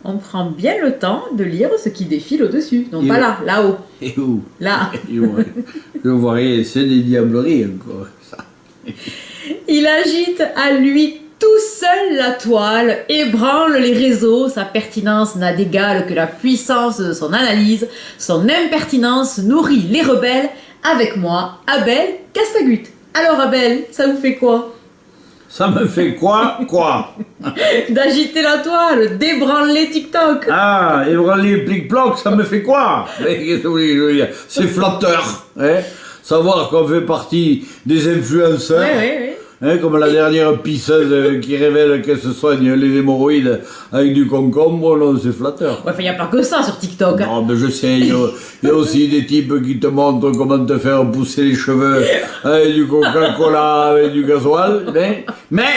on prend bien le temps de lire ce qui défile au-dessus. Donc Et pas où? là, là-haut. Et où? Là. Je vois rien, c'est des diableries encore. Ça. Il agite à lui tout seul la toile, ébranle les réseaux, sa pertinence n'a d'égal que la puissance de son analyse, son impertinence nourrit les rebelles, avec moi, Abel Castagut. Alors Abel, ça vous fait quoi? Ça me fait quoi? Quoi? D'agiter la toile, d'ébranler TikTok. Ah, ébranler plic-ploc, ça me fait quoi? Mais qu'est-ce que vous voulez que je veux dire? C'est flatteur, hein? Savoir qu'on fait partie des influenceurs. Oui. Hein, comme la dernière pisseuse qui révèle qu'elle se soigne les hémorroïdes avec du concombre, non, c'est flatteur. Ouais, il n'y a pas que ça sur TikTok. Non, mais je sais, il y a aussi des types qui te montrent comment te faire pousser les cheveux avec du Coca-Cola, avec du gasoil, mais,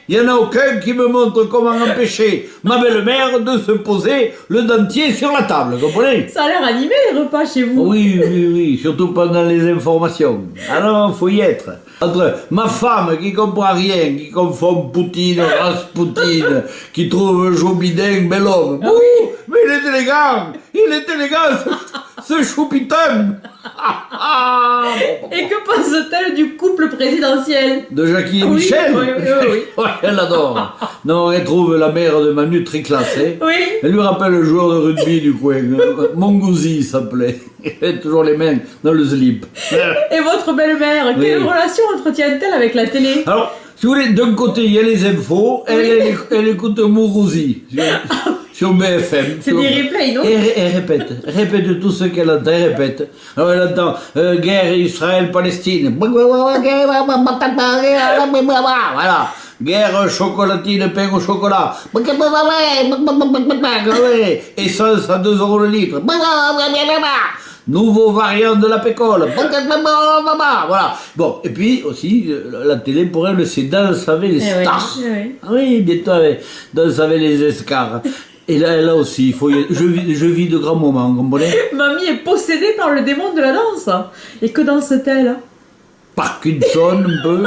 il n'y en a aucun qui me montre comment empêcher ma belle-mère de se poser le dentier sur la table, comprenez? Ça a l'air animé les repas chez vous. Oui, surtout pendant les informations. Alors, faut y être. Entre ma femme qui comprend rien, qui confond Poutine, Raspoutine, qui trouve Joe Biden bel homme. Ah oui. Mais il est élégant, ce choupiton. Et que pense-t-elle du couple présidentiel? De Jackie et Oui, Michel. oui. Ouais, elle adore. Non, elle trouve la mère de Manu très classée. Oui. Elle lui rappelle le joueur de rugby du coin, Mongouzi s'appelait. Il avait toujours les mains dans le slip. Et votre belle-mère, quelle relation entretient-elle avec la télé? Alors, si vous voulez, d'un côté, il y a les infos, elle écoute Mourouzi sur BFM. C'est des replays, non? Et elle répète tout ce qu'elle entend, elle répète. Alors elle entend guerre Israël-Palestine. Voilà. Guerre chocolatine, pain au chocolat. Essence à 2 € le litre. Nouveau variant de la pécole. Voilà. Bon, et puis aussi, la télé, pour elle, c'est Danse avec les stars. Ah oui, bientôt, Danse avec les escars. Et là aussi, je vis de grands moments, vous comprenez? Mamie est possédée par le démon de la danse. Et que danse-t-elle? Parkinson, un peu,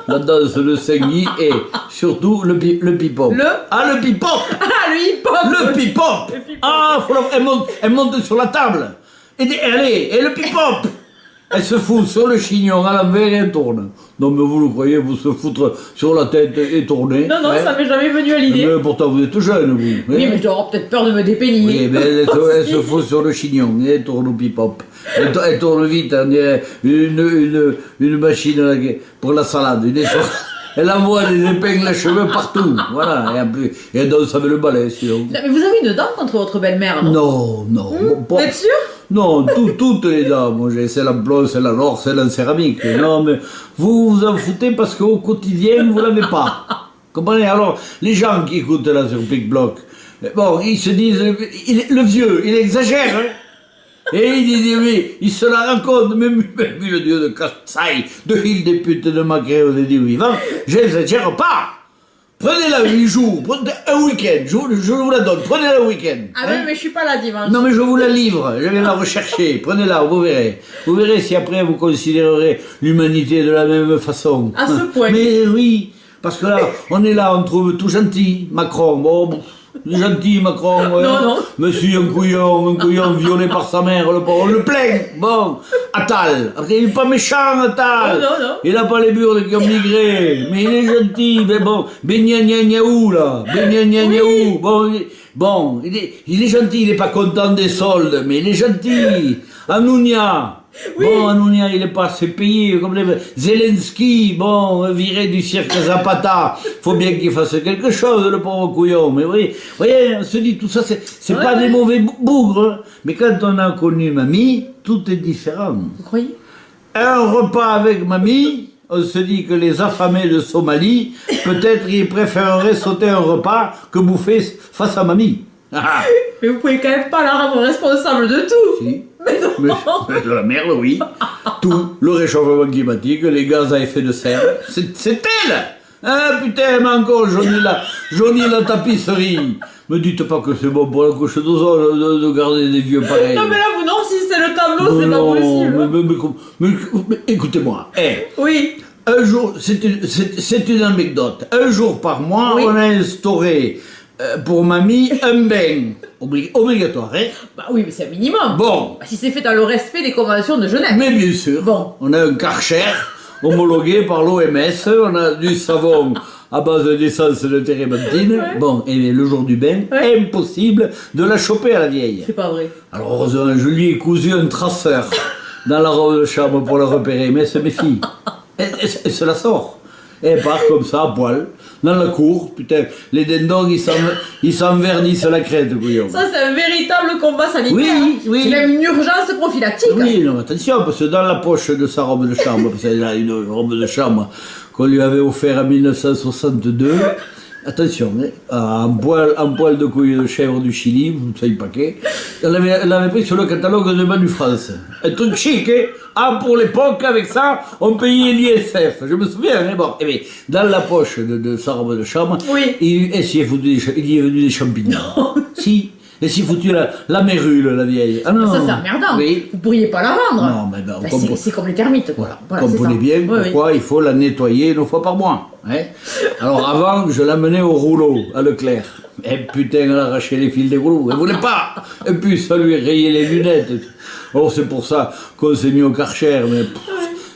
la danse de Saint-Guy et surtout le pip-hop. Le pip-hop! Ah, le hip-hop! Le pip-hop! Ah, elle monte sur la table. Et le pip-hop! Elle se fout sur le chignon à l'envers et elle tourne. Non, mais vous le croyez, vous se foutre sur la tête et tourner. Non, ça m'est jamais venu à l'idée. Mais pourtant, vous êtes jeune, vous. Oui, mais j'aurais peut-être peur de me dépeigner. Oui, mais elle se fout sur le chignon et elle tourne au pip-hop. Elle tourne vite, on dirait une machine pour la salade. Elle envoie des épingles à cheveux partout. Voilà, et elle danse avec le balai, sinon. Mais vous avez une dent contre votre belle-mère, non? Non. Vous êtes sûr? Non, toutes les dames. Moi, j'ai celle en blond, celle en or, celle en céramique. Non, mais vous vous en foutez parce qu'au quotidien, vous l'avez pas. Comprenez? Alors, les gens qui écoutent là sur PicBlock, bon, ils se disent, le vieux, il exagère, hein? Et il dit, oui, il se la raconte, même le dieu de Kassai, de Hill des putes de Macréo des dieux vivants, j'exagère pas. Prenez-la 8 jours, prenez un week-end, je vous la donne, prenez-la un week-end. Ah oui, mais je suis pas là dimanche. Non, mais je vous la livre, je vais la rechercher, prenez-la, vous verrez. Vous verrez si après vous considérerez l'humanité de la même façon. À ce point. Mais oui, parce que là, on est là, on trouve tout gentil, Macron, bon, gentil Macron, ouais. Non. Monsieur un couillon violé par sa mère, le pauvre, on le plaint. Bon, Attal, il n'est pas méchant, Attal. Non. Il n'a pas les burnes qui ont migré, mais il est gentil, mais bon, Benyagnaou là, Benyagnaou, bon, il est gentil, il n'est pas content des soldes, mais il est gentil. Anounia. Oui. Bon, Anounia, il n'est pas assez payé, comme les... Zelensky, bon, viré du cirque Zapata, faut bien qu'il fasse quelque chose, le pauvre couillon, mais oui, voyez, on se dit, tout ça, c'est pas des mauvais bougres, mais quand on a connu mamie, tout est différent. Vous croyez? Un repas avec mamie, on se dit que les affamés de Somalie, peut-être ils préféreraient sauter un repas que bouffer face à mamie. Mais vous pouvez quand même pas la rendre responsable de tout. Si. Mais non. Mais de la merde, oui. Tout, le réchauffement climatique, les gaz à effet de serre, c'est elle. Ah putain, elle m'a encore jauni la tapisserie. Me dites pas que c'est bon pour la couche d'ozone de garder des vieux pareils. Non mais là vous noircissez le tableau, c'est pas possible. Mais écoutez-moi, Oui. un jour, c'est une anecdote. Un jour par mois, on a instauré Pour mamie, un bain. Obligatoire, hein. Bah oui, mais c'est un minimum. Bon, Bah, si c'est fait dans le respect des conventions de Genève. mais bien sûr, Bon. on a un Karcher homologué par l'OMS, on a du savon à base d'essence de térébenthine. Ouais. Bon, et le jour du bain, Ouais. impossible de la choper à la vieille. C'est pas vrai. Alors heureusement, je lui ai cousu un traceur dans la robe de chambre pour la repérer, mais elle se méfie. Elle se la sort. Et elle part comme ça, à poil, dans la cour. Putain, les dindons, ils s'envernissent la crête, couillon. Ça, c'est un véritable combat sanitaire. Oui, hein. oui. C'est même une urgence prophylactique. Oui, non, attention, parce que dans la poche de sa robe de chambre, parce qu'elle a une robe de chambre qu'on lui avait offert en 1962, attention, hein, en poil de couille de chèvre du Chili, vous ne savez pas qu'est, elle avait pris sur le catalogue de Manu France. Un truc chic, hein. Ah, pour l'époque, avec ça, on payait l'ISF. Je me souviens, hein, bon. Eh bien, dans la poche de sa robe de chambre, Oui. il s'y est venu des champignons. Si. Et s'y est foutu la mérule, la vieille. Ah non. Ça, c'est emmerdant. Oui. Vous pourriez pas la vendre. Non, mais ben, Bah, on c'est comme les termites. Voilà, Voilà, c'est comprenez ça. bien Oui, oui. pourquoi il faut la nettoyer 2 fois par mois. Hein. Alors avant, je l'amenais au rouleau, à Leclerc. Et putain, elle a arraché les fils des rouleaux. Elle voulait pas. Et puis ça lui rayait les lunettes. Alors c'est pour ça qu'on s'est mis au Karcher. Mais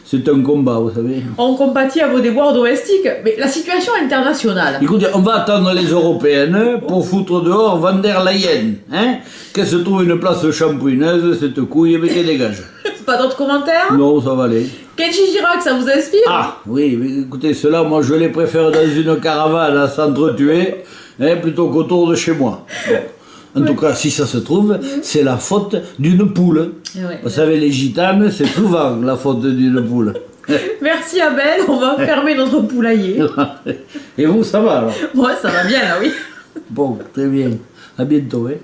c'est un combat, vous savez. On compatit à vos déboires domestiques. Mais la situation internationale. Écoutez, on va attendre les Européennes pour foutre dehors Van der Leyen. Hein, qu'elle se trouve une place champouineuse, cette couille, mais qu'elle dégage. Pas d'autres commentaires? Non, ça va aller. Kenji Girac, ça vous inspire? Ah, oui, mais écoutez, ceux-là, moi, je les préfère dans une caravane à s'entretuer, hein, plutôt qu'autour de chez moi. Bon. En tout cas, si ça se trouve, c'est la faute d'une poule. Ouais. Vous savez, les gitanes, c'est souvent la faute d'une poule. Merci Abel, on va fermer notre poulailler. Et vous, ça va alors? Ouais, ça va bien là, oui. Bon, très bien. À bientôt, hein.